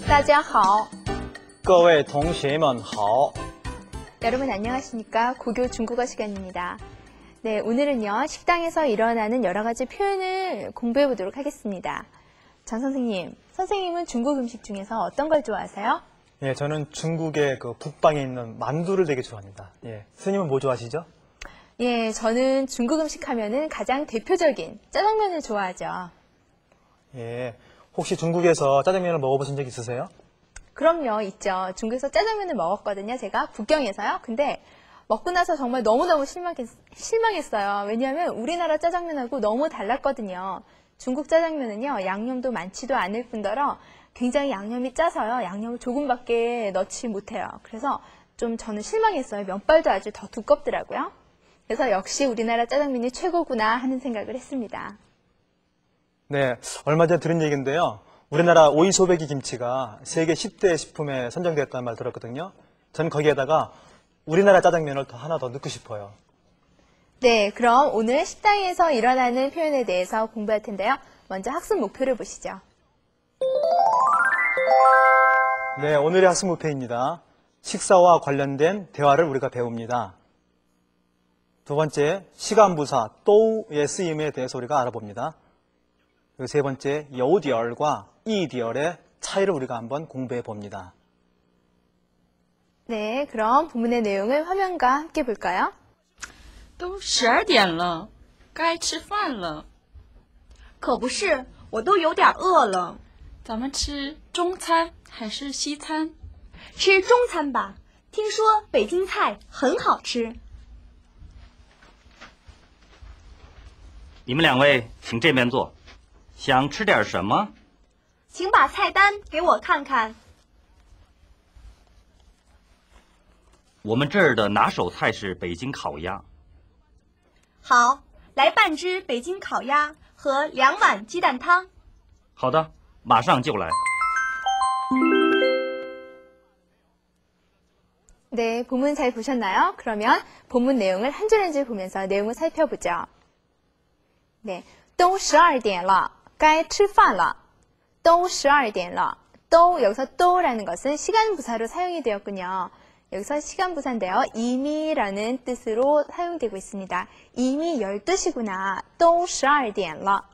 大家好. 各位同学们好. 여러분 안녕하십니까? 고교 중국어 시간입니다. 네, 오늘은요, 식당에서 일어나는 여러 가지 표현을 공부해 보도록 하겠습니다. 전 선생님, 선생님은 중국 음식 중에서 어떤 걸 좋아하세요? 예, 저는 중국의 그 북방에 있는 만두를 되게 좋아합니다. 예, 선생님은 뭐 좋아하시죠? 예, 저는 중국 음식 하면은 가장 대표적인 짜장면을 좋아하죠. 예, 혹시 중국에서 짜장면을 먹어보신 적 있으세요? 그럼요, 있죠. 중국에서 짜장면을 먹었거든요, 제가 북경에서요. 근데 먹고 나서 정말 너무너무 실망했어요. 왜냐하면 우리나라 짜장면하고 너무 달랐거든요. 중국 짜장면은요, 양념도 많지도 않을 뿐더러 굉장히 양념이 짜서요, 양념을 조금밖에 넣지 못해요. 그래서 좀 저는 실망했어요. 면발도 아주 더 두껍더라고요. 그래서 역시 우리나라 짜장면이 최고구나 하는 생각을 했습니다. 네, 얼마 전에 들은 얘기인데요. 우리나라 오이소배기 김치가 세계 10대 식품에 선정됐다는 말 들었거든요. 전 거기에다가 우리나라 짜장면을 하나 더 넣고 싶어요. 네, 그럼 오늘 식당에서 일어나는 표현에 대해서 공부할 텐데요. 먼저 학습 목표를 보시죠. 네, 오늘의 학습 목표입니다. 식사와 관련된 대화를 우리가 배웁니다. 두 번째, 시간부사 또의 쓰임에 대해서 우리가 알아봅니다. 그리고 세 번째, 여우디얼과 이디얼의 차이를 우리가 한번 공부해 봅니다. 네, 그럼 본문의 내용을 화면과 함께 볼까요? 都12点了，该吃饭了。可不是，我都有点饿了。咱们吃中餐还是西餐？吃中餐吧，听说北京菜很好吃。你们两位，请这边坐。想吃点什么？请把菜单给我看看。我们这儿的拿手菜是北京烤鸭。好，来半只北京烤鸭和2碗鸡蛋汤。好的，马上就来。 네, 본문 잘 보셨나요? 그러면 본문 내용을 한 줄 한 줄 보면서 내용을 살펴보죠. 네, 都12点了，该吃饭了。都12点了。都, 여기서 또라는 것은 시간 부사로 사용이 되었군요. 여기서 시간 부사인데요. 이미라는 뜻으로 사용되고 있습니다. 이미 12시구나. 都12点了。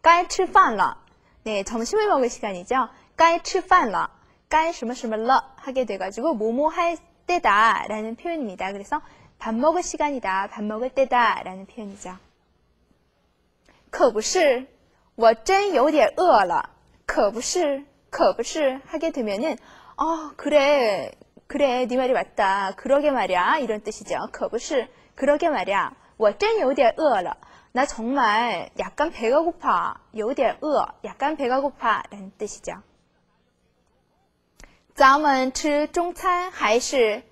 该吃饭了。네, 점심을 먹을 시간이죠. 该吃饭了。该什么什么了 하게 돼가지고 뭐뭐 할 때다 라는 표현입니다. 그래서 밥 먹을 시간이다, 밥 먹을 때다 라는 표현이죠. 可不是，我真有点饿了。可不是，可不是 하게 되면은 그래, 네 말이 맞다. 그러게 말이야. 이런 뜻이죠. 可不是, 그러게 말이야. 我真有点饿了. 나 정말 약간 배가 고파. 有点饿, 약간 배가 고파 라는 뜻이죠. 咱们吃中餐还是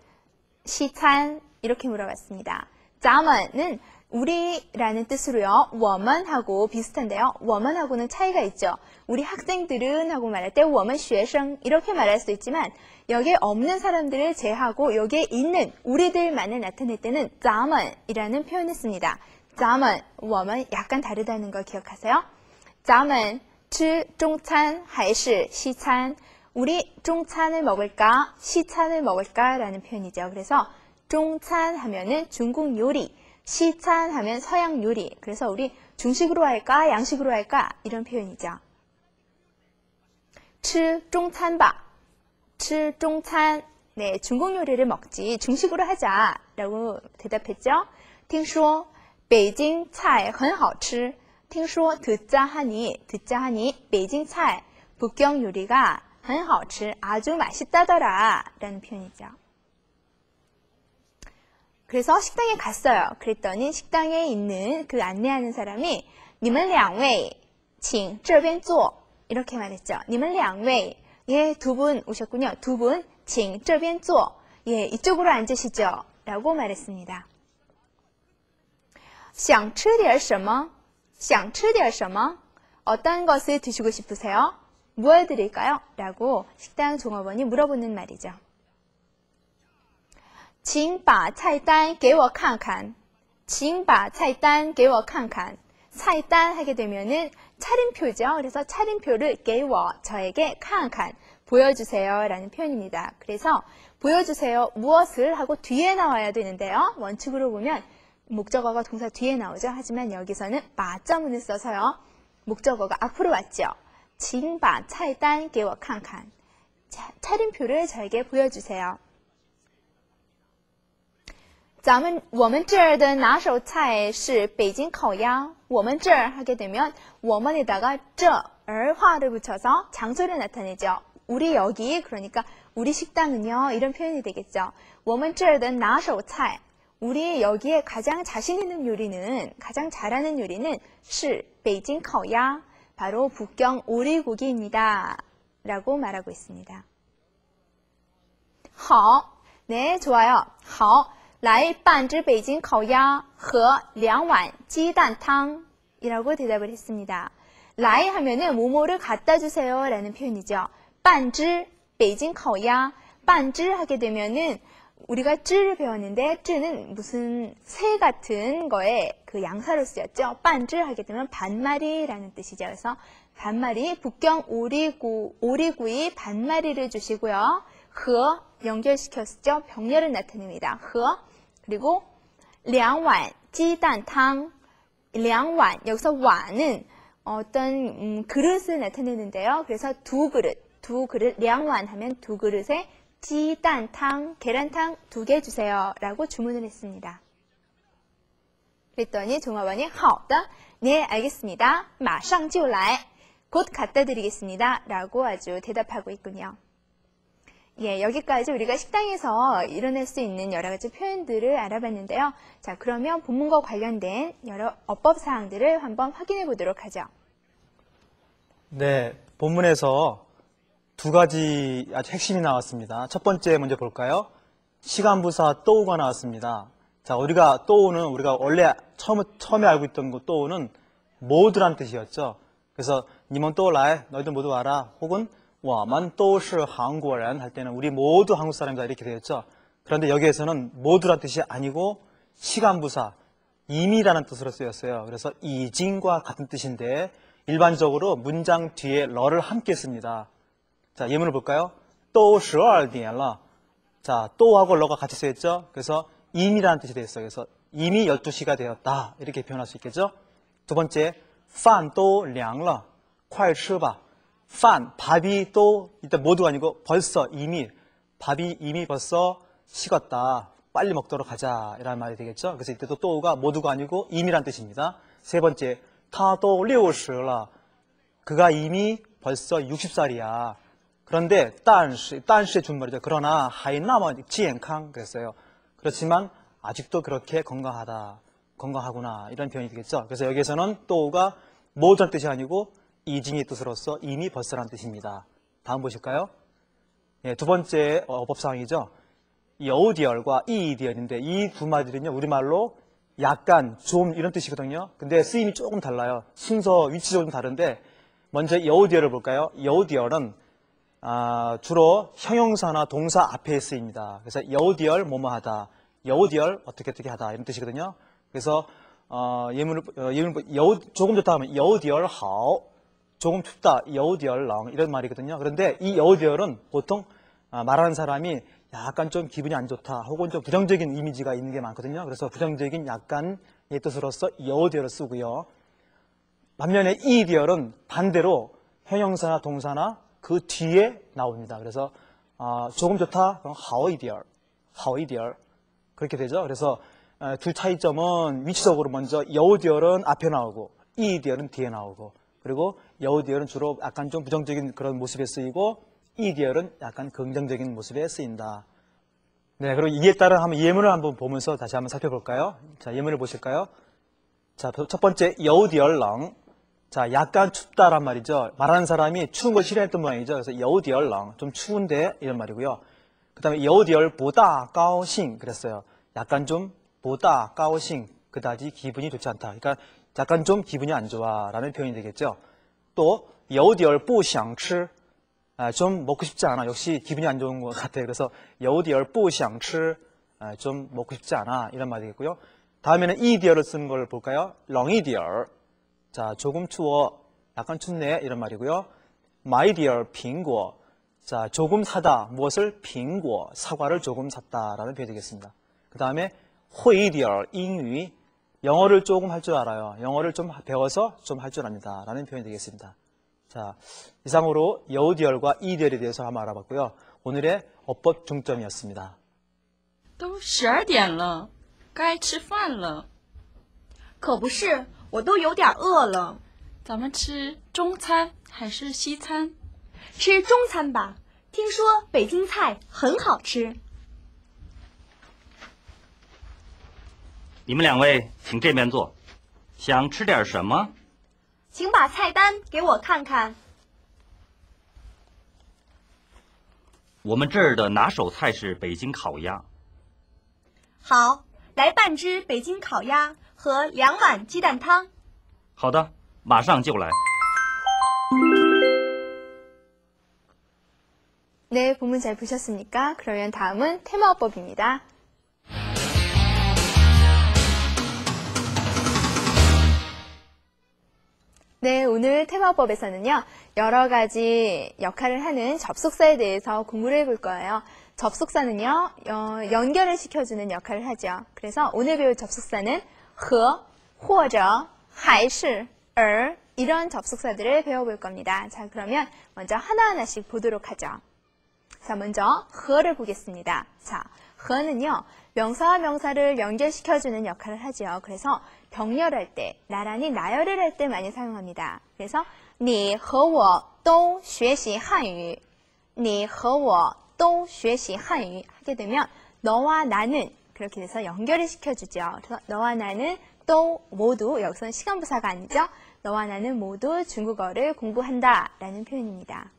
西餐? 이렇게 물어봤습니다. 咱们는 우리라는 뜻으로요. 我们하고 비슷한데요. 我们하고는 차이가 있죠. 우리 학생들은 하고 말할 때 我们学生 이렇게 말할 수 있지만 여기에 없는 사람들을 제하고 여기에 있는 우리들만을 나타낼 때는 咱们이라는 표현을 씁니다. 咱们, 我们 약간 다르다는 거 기억하세요? 咱们吃中餐还是西餐? 우리 중餐을 먹을까? 시餐을 먹을까? 라는 표현이죠. 그래서 중餐하면은 중국 요리, 시餐하면 서양 요리. 그래서 우리 중식으로 할까? 양식으로 할까? 이런 표현이죠. 吃中餐吧. 吃中餐. 네, 중국 요리를 먹지. 중식으로 하자. 라고 대답했죠. 听说北京菜很好吃. 听说 듣자 하니,北京菜, 북경 요리가 很好吃, 아주 맛있다더라 라는 표현이죠. 그래서 식당에 갔어요. 그랬더니 식당에 있는 그 안내하는 사람이 你们两位请这边坐 이렇게 말했죠. 你们两位 예, 2분 오셨군요. 2분请这边坐 예, 이쪽으로 앉으시죠. 라고 말했습니다. 想吃点什么? 想吃点什么? 어떤 것을 드시고 싶으세요? 무엇을 드릴까요? 라고 식당 종업원이 물어보는 말이죠. 请把菜单给我看看. 请把菜单给我看看. 菜单 하게 되면은 차림표죠. 그래서 차림표를 给我 저에게 看看 보여주세요 라는 표현입니다. 그래서 보여주세요 무엇을 하고 뒤에 나와야 되는데요. 원칙으로 보면 목적어가 동사 뒤에 나오죠. 하지만 여기서는 마자문을 써서요. 목적어가 앞으로 왔죠. 请把菜单给我看看. 자, 차림표를 저에게 보여주세요. 我们这儿的拿手菜是北京烤鸭. 我们这儿 하게 되면 我们에다가 这 儿화를 붙여서 장소를 나타내죠. 우리 여기, 그러니까 우리 식당은요, 이런 표현이 되겠죠. 我们这儿的拿手菜. 우리 여기에 가장 자신 있는 요리는, 가장 잘하는 요리는 是北京烤鸭. 바로 북경 오리고기입니다. 라고 말하고 있습니다. 好, 네, 좋아요. 好, 来半只北京烤鸭和2碗鸡蛋汤이라고 대답을 했습니다. 来 하면은 뭐뭐를 갖다 주세요 라는 표현이죠. 半只 베이징烤鸭, 半只 하게 되면은 우리가 쯔를 배웠는데 쯔는 무슨 새 같은 거에 그 양사로 쓰였죠. 半只 하게 되면 반마리라는 뜻이죠. 그래서 반마리, 북경 오리구이 반마리를 주시고요. 和 연결시켰죠. 병렬을 나타냅니다. 和 그리고 2碗 鸡蛋汤, 2碗 여기서碗은 어떤 그릇을 나타내는데요. 그래서 두 그릇, 2碗 하면 두 그릇에 鸡蛋汤, 계란탕 2개 주세요 라고 주문을 했습니다. 그랬더니 종업원이 好的, 네 알겠습니다. 马上就来, 곧 갖다 드리겠습니다 라고 아주 대답하고 있군요. 예, 여기까지 우리가 식당에서 일어날 수 있는 여러 가지 표현들을 알아봤는데요. 자, 그러면 본문과 관련된 여러 어법 사항들을 한번 확인해 보도록 하죠. 네, 본문에서 두 가지 아주 핵심이 나왔습니다. 첫 번째 먼저 볼까요? 시간부사 또우가 나왔습니다. 자, 우리가 또우는 우리가 원래 처음에 알고 있던 그 또우는 모두란 뜻이었죠. 그래서 니먼 또우라이, 너희들 모두 와라. 혹은 我们都是韩国人 할 때는 우리 모두 한국 사람이다 이렇게 되었죠. 그런데 여기에서는 모두란 뜻이 아니고 시간부사, 이미라는 뜻으로 쓰였어요. 그래서 이징과 같은 뜻인데 일반적으로 문장 뒤에 러를 함께 씁니다. 자, 예문을 볼까요? 都12点了. 자, 또하고 러가 같이 쓰였죠. 그래서 이미라는 뜻이 되었어요. 그래서 이미 12시가 되었다 이렇게 표현할 수 있겠죠. 두 번째, 饭都凉了, 快吃吧. 밥이 또 일단 모두가 아니고 벌써 이미 밥이 이미 벌써 식었다. 빨리 먹도록 하자 이라는 말이 되겠죠. 그래서 이때도 또가 모두가 아니고 이미란 뜻입니다. 세 번째, 他都60了. 그가 이미 벌써 60살이야. 그런데 但是의 준말이죠. 그러나 还那么健康 그랬어요. 그렇지만 아직도 그렇게 건강하구나 이런 표현이 되겠죠. 그래서 여기에서는 또가 모두란 뜻이 아니고 이징의 뜻으로서 이미 벌써란 뜻입니다. 다음 보실까요? 예, 두 번째 어법사항이죠. 여우디얼과 이이디얼인데 이 두 마디는요 우리말로 약간 좀 이런 뜻이거든요. 근데 쓰임이 조금 달라요. 순서 위치적으로 좀 다른데 먼저 여우디얼을 볼까요? 여우디얼은 주로 형용사나 동사 앞에 쓰입니다. 그래서 여우디얼 뭐뭐하다, 여우디얼 어떻게 하다 이런 뜻이거든요. 그래서 예문을 조금 좋다 하면 여우디얼 하오, 조금 춥다, 여우디얼렁 이런 말이거든요. 그런데 이 여우디얼은 보통 말하는 사람이 약간 좀 기분이 안 좋다 혹은 좀 부정적인 이미지가 있는 게 많거든요. 그래서 부정적인 약간의 뜻으로서 여우디얼을 쓰고요. 반면에 이디얼은 반대로 형용사나 동사나 그 뒤에 나옵니다. 그래서 조금 좋다, 그럼 하오이디얼 그렇게 되죠. 그래서 둘 차이점은 위치적으로 먼저 여우디얼은 앞에 나오고 이디얼은 뒤에 나오고 그리고 여우디얼은 주로 약간 좀 부정적인 그런 모습에 쓰이고 이디얼은 약간 긍정적인 모습에 쓰인다. 네, 그리고 이에 따른 한번 예문을 한번 보면서 다시 한번 살펴볼까요? 자, 예문을 보실까요? 자, 첫 번째 여우디얼렁. 자, 약간 춥다란 말이죠. 말하는 사람이 추운 걸 싫어했던 모양이죠. 그래서 여우디얼렁, 좀 추운데 이런 말이고요. 그 다음에 여우디얼 보다 까오싱 그랬어요. 약간 좀 보다 까오싱 그다지 기분이 좋지 않다. 그러니까 약간 좀 기분이 안 좋아라는 표현이 되겠죠. 또 여우디얼 뿌샹치, 좀 먹고 싶지 않아. 역시 기분이 안 좋은 것 같아요. 그래서 여우디얼 뿌샹치, 좀 먹고 싶지 않아 이런 말이 되겠고요. 다음에는 이디얼을 쓰는 걸 볼까요? 렁이디얼, 자 조금 추워, 약간 춥네 이런 말이고요. 마이디얼 빙고, 자, 조금 사다. 무엇을? 빙고, 사과를 조금 샀다라는 표현이 되겠습니다. 그 다음에 회의디얼, 잉위, 영어를 조금 할 줄 알아요. 영어를 좀 배워서 좀 할 줄 압니다. 라는 표현이 되겠습니다. 자, 이상으로 여우디얼과 이디얼에 대해서 한번 알아봤고요. 오늘의 어법 중점이었습니다. 都12点了，该吃饭了。可不是，我都有点饿了。咱们吃中餐还是西餐？吃中餐吧，听说北京菜很好吃。你们两位请这边坐，想吃点什么？请把菜单给我看看。我们这儿的拿手菜是北京烤鸭。好，来半只北京烤鸭和2碗鸡蛋汤。好的，马上就来。 네, 본문 잘 보셨습니까? 그러면 다음은 테마어법입니다. 네, 오늘 테마어법에서는요, 여러 가지 역할을 하는 접속사에 대해서 공부를 해볼 거예요. 접속사는요, 연결을 시켜주는 역할을 하죠. 그래서 오늘 배울 접속사는 和, 或者, 还是, 而 이런 접속사들을 배워볼 겁니다. 자, 그러면 먼저 하나하나씩 보도록 하죠. 자, 먼저 和를 보겠습니다. 자, 和는요, 명사와 명사를 연결시켜주는 역할을 하죠. 그래서 병렬할 때, 나란히 나열을 할 때 많이 사용합니다. 그래서 你和我都学习汉语, 你和我都学习汉语 하게 되면 너와 나는 그렇게 돼서 연결을 시켜주죠. 그래서 너와 나는 또 모두, 여기서는 시간부사가 아니죠. 너와 나는 모두 중국어를 공부한다 라는 표현입니다.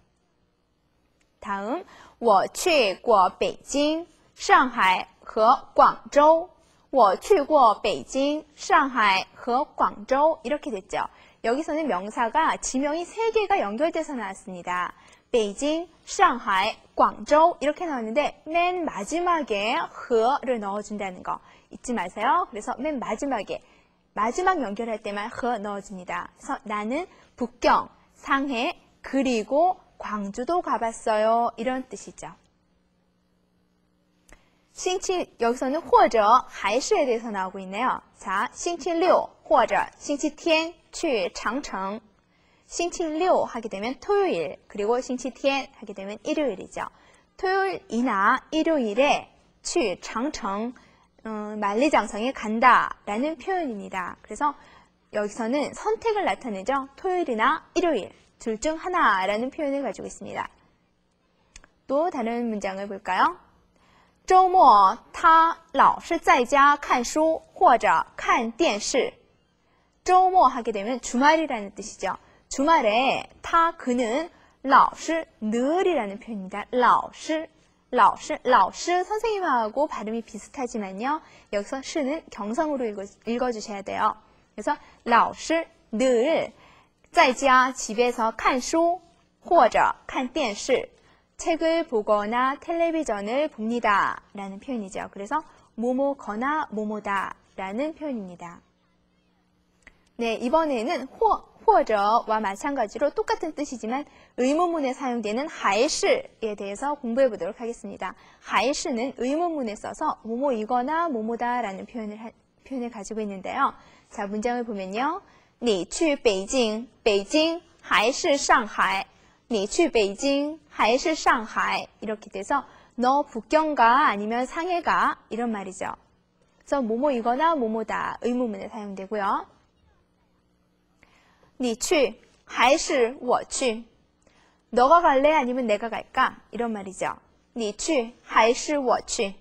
다음, 我去过北京、上海和广州。我去过北京、上海和广州 이렇게 됐죠. 여기서는 명사가 지명이 3개가 연결돼서 나왔습니다. 베이징, 상하이, 광저우 이렇게 나왔는데 맨 마지막에 和를 넣어준다는 거 잊지 마세요. 그래서 맨 마지막에 마지막 연결할 때만 和 넣어줍니다. 그래서 나는 북경, 상해, 그리고 광주도 가봤어요. 이런 뜻이죠. 여기서는 或者, 还是에 대해서 나오고 있네요. 자, 星期六或者星期天去长城. 星期六 하게 되면 토요일, 그리고 星期天 하게 되면 일요일이죠. 토요일이나 일요일에 去长城, 만리장성에 간다 라는 표현입니다. 그래서 여기서는 선택을 나타내죠. 토요일이나 일요일, 둘 중 하나라는 표현을 가지고 있습니다. 또 다른 문장을 볼까요? 周末他老是在家看书或者看电视. 周末 하게 되면 주말이라는 뜻이죠. 주말에 그는 老是 늘이라는 표현입니다. 老是 선생님하고 발음이 비슷하지만요. 여기서 시는 경상으로 읽어주셔야 돼요. 그래서 老是 늘 在家 집에서 看书或者看电视 책을 보거나 텔레비전을 봅니다 라는 표현이죠. 그래서 뭐뭐거나 뭐뭐다 라는 표현입니다. 네, 이번에는 或者와 마찬가지로 똑같은 뜻이지만 의문문에 사용되는 还是에 대해서 공부해 보도록 하겠습니다. 还是는 의문문에 써서 뭐뭐이거나 뭐뭐다 라는 표현을 가지고 있는데요. 자, 문장을 보면요. 你去北京还是上海你去北京还是上海 이렇게 돼서 너 북경가 아니면 상해가 이런 말이죠. 그래서 뭐뭐이거나 뭐뭐다 의문문에 사용되고요. 你去还是我去 너가 갈래 아니면 내가 갈까 이런 말이죠. 你去还是我去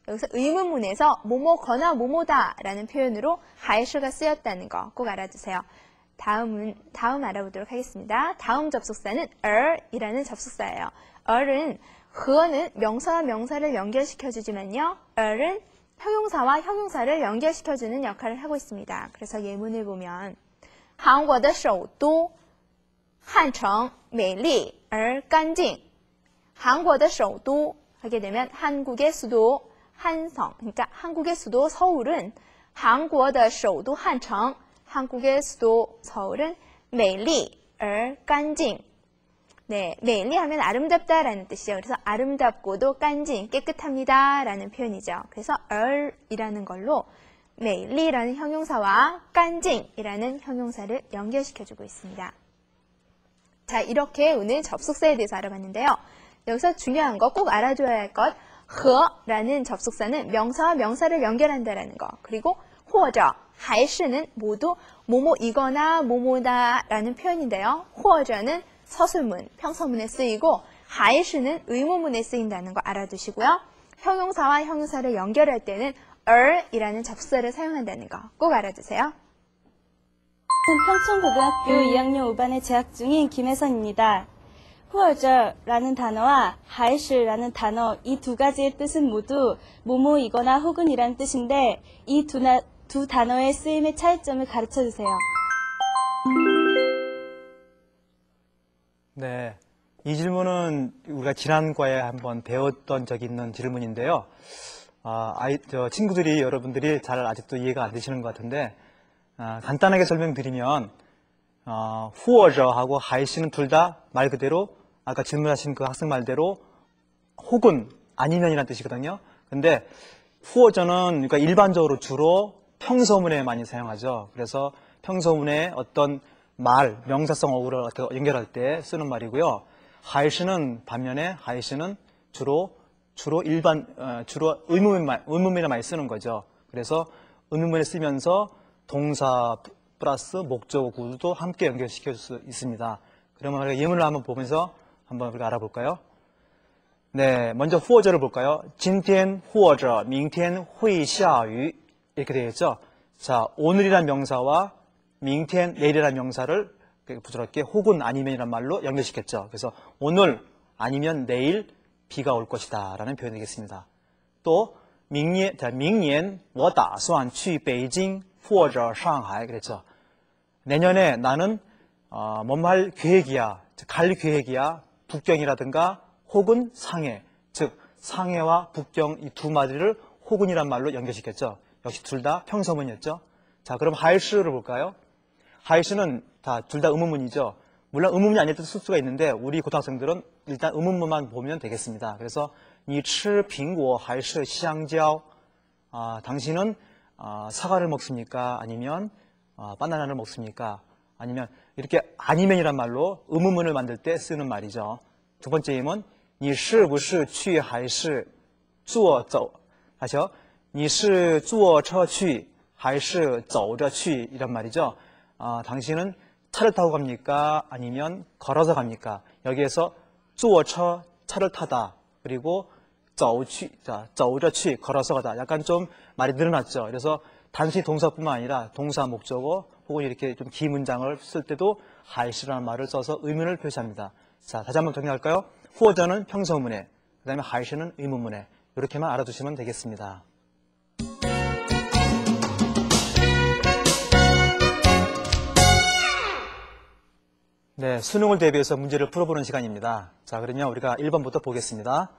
여기서 의문문에서 뭐뭐거나 뭐뭐다 라는 표현으로 还是가 쓰였다는 거 꼭 알아두세요. 다음 알아보도록 하겠습니다. 다음 접속사는 儿이라는 접속사예요. 儿은 和는 명사와 명사를 연결시켜주지만요. 儿은 형용사와 형용사를 연결시켜주는 역할을 하고 있습니다. 그래서 예문을 보면 韩国的首都汉城美丽而干净. 韩国的首都 하게 되면 한국의 수도 한성, 그러니까 한국의 수도 서울은 韩国的首都汉城 한국의 수도 서울은 美丽而干净. 네, 매일리 하면 아름답다라는 뜻이죠. 그래서 아름답고도 깐진, 깨끗합니다라는 표현이죠. 그래서 이라는 걸로 매일리라는 형용사와 깐진이라는 형용사를 연결시켜주고 있습니다. 자, 이렇게 오늘 접속사에 대해서 알아봤는데요. 여기서 중요한 거 꼭 알아줘야 할 것, 허라는 접속사는 명사와 명사를 연결한다라는 거, 그리고 或者, 还是는 모두 뭐뭐이거나 뭐뭐다라는 표현인데요. 或者는 서술문, 평서문에 쓰이고 还是는 의문문에 쓰인다는 거 알아두시고요. 형용사와 형용사를 연결할 때는 이라는 접속사를 사용한다는 거 꼭 알아두세요. 평촌고등학교 2학년 5반에 재학 중인 김혜선입니다. 或者라는 단어와 还是라는 단어 이 두 가지의 뜻은 모두 뭐뭐이거나 혹은이라는 뜻인데 이 두 단어의 쓰임의 차이점을 가르쳐 주세요. 네, 이 질문은 우리가 지난 과에 한번 배웠던 적이 있는 질문인데요. 친구들이 여러분들이 잘 아직도 이해가 안 되시는 것 같은데 간단하게 설명드리면 或者하고 还是는 둘 다 말 그대로 아까 질문하신 그 학생 말대로 혹은 아니면이라는 뜻이거든요. 근데 或者는 그러니까 일반적으로 주로 평서문에 많이 사용하죠. 그래서 평서문에 어떤 말, 명사성 어구를 연결할 때 쓰는 말이고요. 还是는 반면에 还是는 주로 의문문에 많이 쓰는 거죠. 그래서 의문문에 쓰면서 동사 플러스 목적어구도 함께 연결시킬 수 있습니다. 그러면 우리가 예문을 한번 보면서 한번 우리가 알아볼까요? 네, 먼저 或者를 볼까요? 今天或者明天会下雨 이렇게 되어 있죠. 자, 오늘이란 명사와 明天, 내일이란 명사를 부드럽게 혹은 아니면이란 말로 연결시켰죠. 그래서 오늘 아니면 내일 비가 올 것이다 라는 표현이 되겠습니다. 또 明年我打算去北京或者上海 그랬죠. 내년에 나는 뭐할 계획이야, 갈 계획이야, 북경이라든가 혹은 상해, 즉 상해와 북경 이 두 마디를 혹은이란 말로 연결시켰죠. 역시 둘 다 평서문이었죠. 자, 그럼 还是를 볼까요? 还是는 둘 다 의문문이죠. 물론 의문문이 아닐 때도 쓸 수가 있는데 우리 고등학생들은 일단 의문문만 보면 되겠습니다. 그래서 你吃苹果还是香蕉? 당신은 사과를 먹습니까? 아니면 바나나를 먹습니까? 아니면 이렇게 아니면이란 말로 의문문을 만들 때 쓰는 말이죠. 두 번째 예문 你是不是去还是坐走? 다시요. 你是坐车去还是走着去? 이란 말이죠. 당신은 차를 타고 갑니까? 아니면 걸어서 갑니까? 여기에서 坐车, 차를 타다. 그리고 走去, 자, 走着去, 걸어서 가다. 약간 좀 말이 늘어났죠. 그래서 단순히 동사뿐만 아니라 동사, 목적어 혹은 이렇게 좀 긴 문장을 쓸 때도 还是라는 말을 써서 의문을 표시합니다. 자, 다시 한번 정리할까요? 或者는 평서문에, 그 다음에 还是는 의문문에. 이렇게만 알아두시면 되겠습니다. 네, 수능을 대비해서 문제를 풀어보는 시간입니다. 자, 그러면 우리가 1번부터 보겠습니다.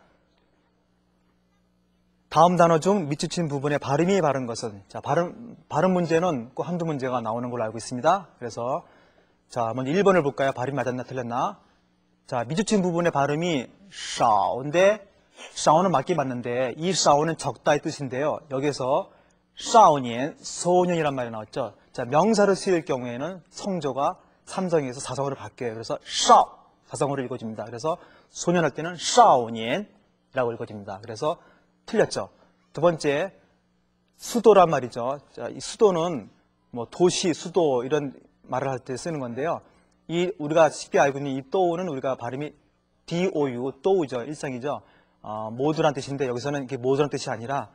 다음 단어 중 밑줄친 부분의 발음이 바른 것은? 자, 발음 문제는 꼭 한두 문제가 나오는 걸로 알고 있습니다. 그래서 자, 먼저 1번을 볼까요? 발음이 맞았나 틀렸나? 자, 밑줄친 부분의 발음이 少인데 少는 맞긴 맞는데 이 少는 적다의 뜻인데요. 여기서 少年, 소년이란 말이 나왔죠. 자, 명사를 쓰일 경우에는 성조가 삼성에서 사성으로 바뀌어요. 그래서 少, 사성으로 읽어집니다. 그래서 소년 할 때는 少年라고 읽어집니다. 그래서 틀렸죠. 두 번째, 수도란 말이죠. 자, 이 수도는 뭐 도시, 수도 이런 말을 할 때 쓰는 건데요. 우리가 쉽게 알고 있는 이 또우는 우리가 발음이 DOU, 또우죠. 일상이죠. 모두란 뜻인데 여기서는 이게 모두란 뜻이 아니라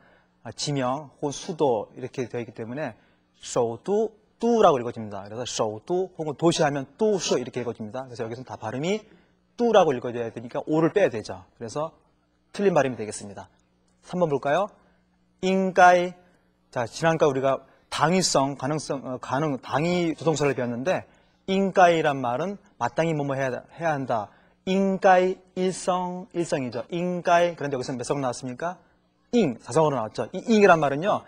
지명 혹은 수도 이렇게 되어 있기 때문에 首都, 뚜라고 읽어집니다. 그래서 首都 혹은 도시하면 뚜시 이렇게 읽어집니다. 그래서 여기서는 다 발음이 뚜라고 읽어져야 되니까 오를 빼야 되죠. 그래서 틀린 발음이 되겠습니다. 3번 볼까요? 应该. 자, 지난까 우리가 당위성, 당위 조동사를 배웠는데 应该란 말은 마땅히 뭐뭐 해야 한다. 应该 일성이죠. 应该. 그런데 여기서 몇 성 나왔습니까? 应, 사성으로 나왔죠. 이 应이란 말은요.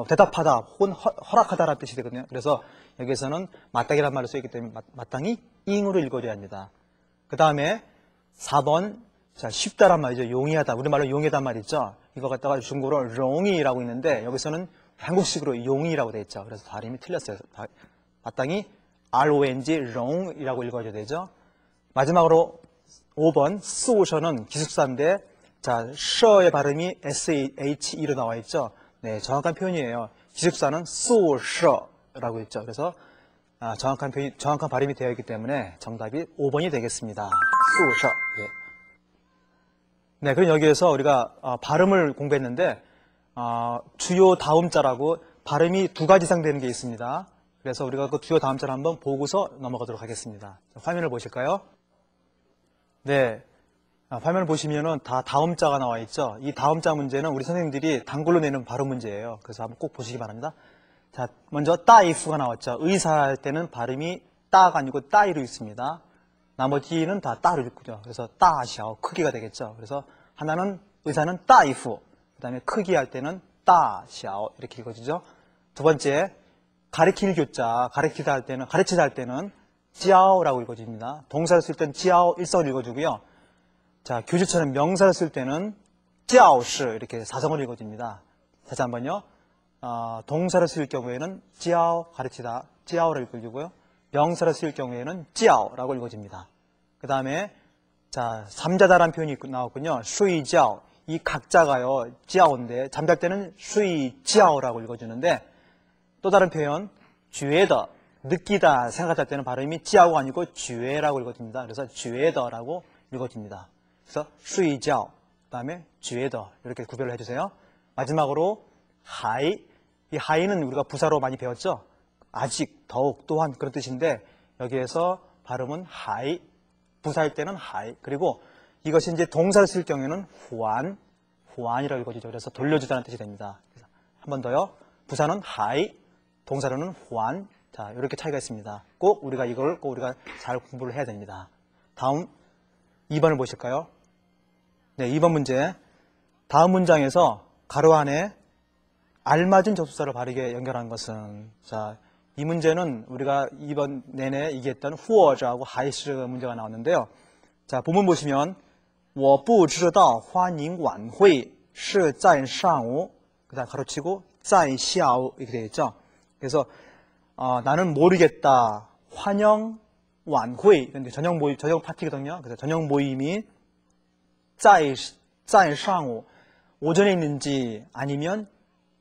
대답하다 혹은 허락하다라는 뜻이 되거든요. 그래서 여기에서는 마땅이란 말을 쓰기 때문에 마땅히 应으로 읽어줘야 합니다. 그 다음에 4번, 자, 쉽다란 말이죠. 용이하다. 우리말로 용이하단 말 있죠. 이거 갖다가 중국어로 롱이라고 있는데 여기서는 한국식으로 용이라고 돼 있죠. 그래서 발음이 틀렸어요. 마땅히 RONG, 롱이라고 읽어야 되죠. 마지막으로 5번, 수셔는 기숙사인데, 자, 셔의 발음이 SHE로 나와 있죠. 네, 정확한 표현이에요. 기숙사는 수셔라고 있죠. 그래서 정확한 발음이 되어 있기 때문에 정답이 5번이 되겠습니다. 수셔. 예. 네, 그럼 여기에서 우리가 발음을 공부했는데 주요 다음자라고 발음이 2가지 이상 되는 게 있습니다. 그래서 우리가 그 주요 다음자를 한번 보고서 넘어가도록 하겠습니다. 화면을 보실까요? 네, 화면을 보시면은 다 다음자가 나와 있죠. 이 다음자 문제는 우리 선생님들이 단글로 내는 발음 문제예요. 그래서 한번 꼭 보시기 바랍니다. 자, 먼저 따이프가 나왔죠. 의사 할 때는 발음이 따가 아니고 따이로 있습니다. 나머지는 다 따로 읽고요. 그래서 따샤오 크기가 되겠죠. 그래서 하나는 의사는 따이프, 그 다음에 크기 할 때는 따샤오 이렇게 읽어지죠. 두 번째 가리킬 교자, 가리키다 할 때는 지아오라고 읽어집니다. 동사를 쓸 때는 지아오 일성을 읽어주고요. 자, 교주처럼 명사를 쓸 때는 지아오시 이렇게 사성을 읽어줍니다. 다시 한번요. 동사를 쓸 경우에는 지아오 가르치다, 지아오를 읽어주고요. 명사를 쓸 경우에는 지아오라고 읽어집니다. 그 다음에 자, 잠자다라는 표현이 나왔군요. 쉬이지아오. 이 각자가요, 지아오인데 잠잘 때는 쉬이지아오라고 읽어주는데 또 다른 표현, 쥐에더, 느끼다, 생각할 때는 발음이 지아오가 아니고 쥐에라고 읽어집니다. 그래서 쥐에더라고 읽어집니다. 그래서 쉬이지아오, 그 다음에 쥐에더 이렇게 구별을 해주세요. 마지막으로 하이, 이 하이는 우리가 부사로 많이 배웠죠. 아직, 더욱, 또한 그런 뜻인데 여기에서 발음은 하이, 부사일 때는 하이, 그리고 이것이 이제 동사를 쓸 경우에는 후안이라고 읽어지죠. 그래서 돌려주다는 뜻이 됩니다. 한 번 더요. 부사는 하이, 동사로는 후안. 자, 이렇게 차이가 있습니다. 꼭 우리가 이걸 잘 공부를 해야 됩니다. 다음 2번을 보실까요? 네, 2번 문제. 다음 문장에서 가로 안에 알맞은 접속사를 바르게 연결한 것은, 자, 이 문제는 우리가 2번 내내 얘기했던 후어즈하고 하이시 문제가 나왔는데요. 자, 본문 보시면 我不知道欢迎晚会是在上午, 그다음 가로치고 在下午 이렇게 되어 있죠. 그래서 나는 모르겠다. 환영晚会, 근데 저녁 파티거든요. 그래서 저녁 모임이 在上午 오전에 있는지 아니면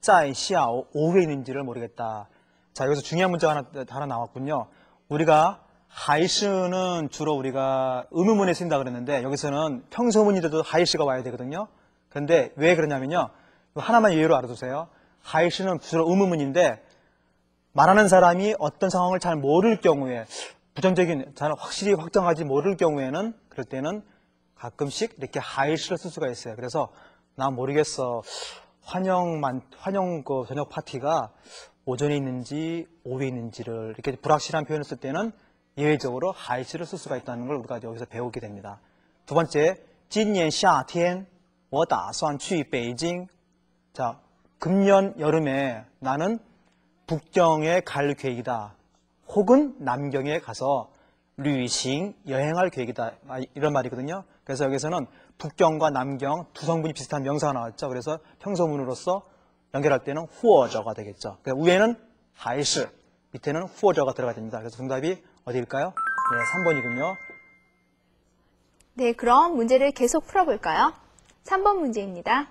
在下午 오후에 있는지를 모르겠다. 자, 여기서 중요한 문제가 하나 나왔군요. 우리가 하이시는 주로 우리가 의문문에 쓴다 그랬는데 여기서는 평소문이라도 하이시가 와야 되거든요. 그런데 왜 그러냐면요. 하나만 예로 알아두세요. 하이시는 주로 의문문인데 말하는 사람이 어떤 상황을 잘 모를 경우에 부정적인, 잘 확실히 확정하지 모를 경우에는 그럴 때는 가끔씩 이렇게 하이시를 쓸 수가 있어요. 그래서 난 모르겠어. 환영 저녁 파티가 오전에 있는지 오후에 있는지를 이렇게 불확실한 표현을 쓸 때는 예외적으로 하이시를 쓸 수가 있다는 걸 우리가 여기서 배우게 됩니다. 두 번째, 今年夏天我打算去北京. 자, 금년 여름에 나는 북경에 갈 계획이다. 혹은 남경에 가서 旅行, 여행할 계획이다. 이런 말이거든요. 그래서 여기서는 북경과 남경 두 성분이 비슷한 명사가 나왔죠. 그래서 평소문으로서 연결할 때는 후어저가 되겠죠. 위에는 하이시, 밑에는 후어저가 들어가야 됩니다. 그래서 정답이 어디일까요? 네, 3번이군요. 네, 그럼 문제를 계속 풀어볼까요? 3번 문제입니다.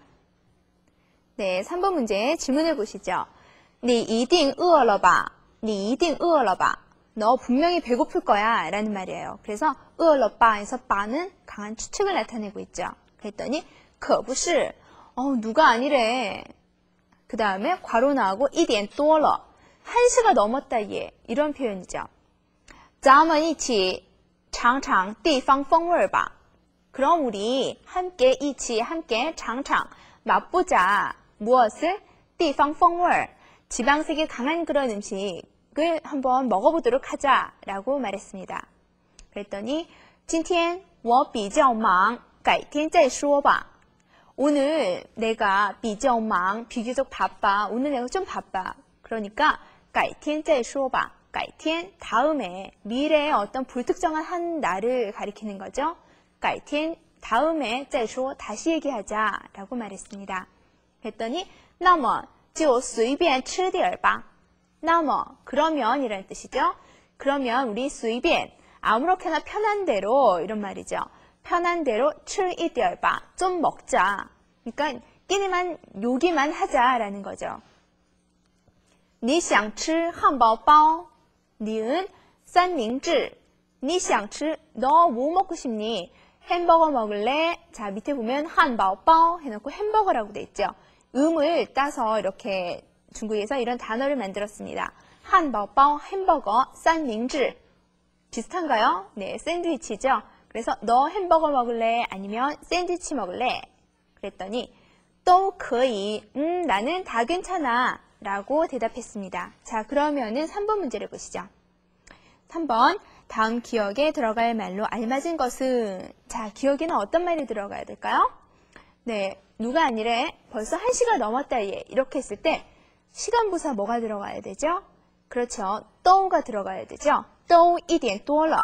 네, 3번 문제 질문을 보시죠. 你一定饿了吧? 你一定饿了吧? 너 분명히 배고플 거야 라는 말이에요. 그래서 饿了吧에서 바는 강한 추측을 나타내고 있죠. 그랬더니 可不是, 누가 아니래. 그 다음에 괄호 나오고 一点多了, 1시가 넘었다 얘, 이런 표현이죠. 咱们一起尝尝地方风味吧. 그럼 우리 함께尝尝 맛보자. 무엇을? 地方风味, 지방색이 강한 그런 음식을 한번 먹어보도록 하자라고 말했습니다. 그랬더니 今天我比较忙改天再说吧. 오늘 내가 比较忙 비교적 바빠. 오늘 내가 좀 바빠. 그러니까 改天再说吧.改天 다음에 미래의 어떤 불특정한 한 날을 가리키는 거죠. 改天 다음에 再说 다시 얘기하자라고 말했습니다. 그랬더니 那么就随便吃点吧. 那么 그러면 이라는 뜻이죠. 그러면 우리 随便 아무렇게나 편한 대로 이런 말이죠. 편한 대로 吃一点吧. 좀 먹자. 그러니까 끼니만 요기만 하자라는 거죠. 你想吃汉堡包? 니은三明治. 你想吃 너 뭐 먹고 싶니? 햄버거 먹을래? 자, 밑에 보면 한바오바오 해놓고 햄버거라고 돼 있죠. 음을 따서 이렇게 중국에서 이런 단어를 만들었습니다. 한바오바오 햄버거, 싼밍즈. 비슷한가요? 네, 샌드위치죠. 그래서 너 햄버거 먹을래? 아니면 샌드위치 먹을래? 그랬더니 또 거의 나는 다 괜찮아 라고 대답했습니다. 자, 그러면은 3번 문제를 보시죠. 3번 다음 기억에 들어갈 말로 알맞은 것은 자, 기억에는 어떤 말이 들어가야 될까요? 네, 누가 아니래 벌써 1시가 넘었다 얘 이렇게 했을 때 시간부사 뭐가 들어가야 되죠? 그렇죠. 都가 들어가야 되죠. 都一点多了.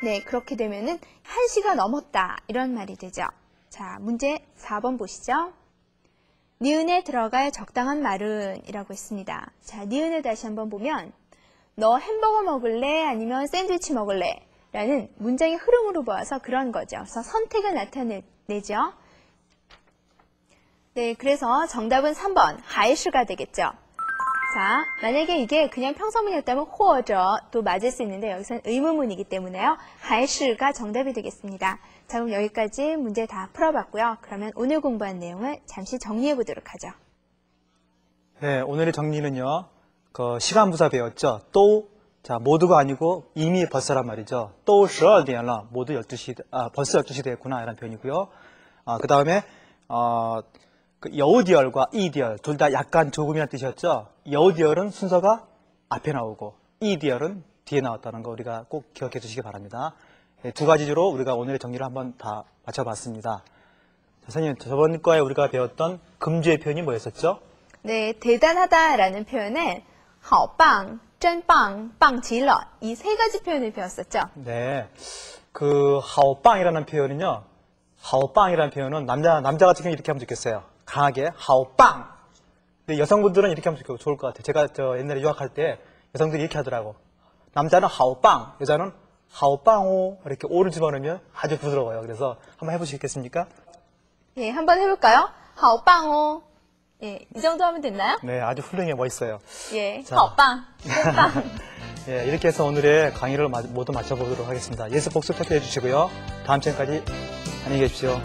네, 그렇게 되면은 1시가 넘었다 이런 말이 되죠. 자, 문제 4번 보시죠. 니은에 들어갈 적당한 말은 이라고 했습니다. 자, 니은을 다시 한번 보면 너 햄버거 먹을래? 아니면 샌드위치 먹을래? 라는 문장의 흐름으로 보아서 그런 거죠. 그래서 선택을 나타내죠. 네, 그래서 정답은 3번, 하이슈가 되겠죠. 자, 만약에 이게 그냥 평서문이었다면 호어저도 맞을 수 있는데 여기서는 의문문이기 때문에요. 하이슈가 정답이 되겠습니다. 자, 그럼 여기까지 문제 다 풀어봤고요. 그러면 오늘 공부한 내용을 잠시 정리해 보도록 하죠. 네, 오늘의 정리는요. 그 시간부사 배웠죠. 또, 자, 모두가 아니고 이미 벌써란 말이죠. 또 12点了. 모두 12시, 벌써 12시 됐구나. 이런 표현이고요. 그 다음에, 그 여우디얼과 이디얼 둘 다 약간 조금이라는 뜻이었죠. 여우디얼은 순서가 앞에 나오고 이디얼은 뒤에 나왔다는 거 우리가 꼭 기억해 주시기 바랍니다. 네, 두 가지 주로 우리가 오늘의 정리를 한번 다 맞춰봤습니다. 선생님, 저번 거에 우리가 배웠던 금주의 표현이 뭐였었죠? 네, 대단하다라는 표현은 好棒, 真棒, 棒极了 이 세 가지 표현을 배웠었죠. 네, 그 하오빵이라는 표현은요. 하오빵이라는 표현은 남자 같은 경우 이렇게 하면 좋겠어요. 강하게 하오빵. 근데 여성분들은 이렇게 하면 좋을 것 같아요. 제가 저 옛날에 유학할 때 여성들이 이렇게 하더라고. 남자는 하오빵, 여자는 하오빵오 이렇게 오를 집어넣으면 아주 부드러워요. 그래서 한번 해보시겠습니까? 예, 한번 해볼까요? 好棒哦. 예, 이 정도 하면 됐나요? 네, 아주 훌륭해 멋있어요. 예, 자. 好棒, 真棒. 예, 이렇게 해서 오늘의 강의를 모두 마쳐보도록 하겠습니다. 예습 복습 투표해 주시고요. 다음 시간까지 안녕히 계십시오.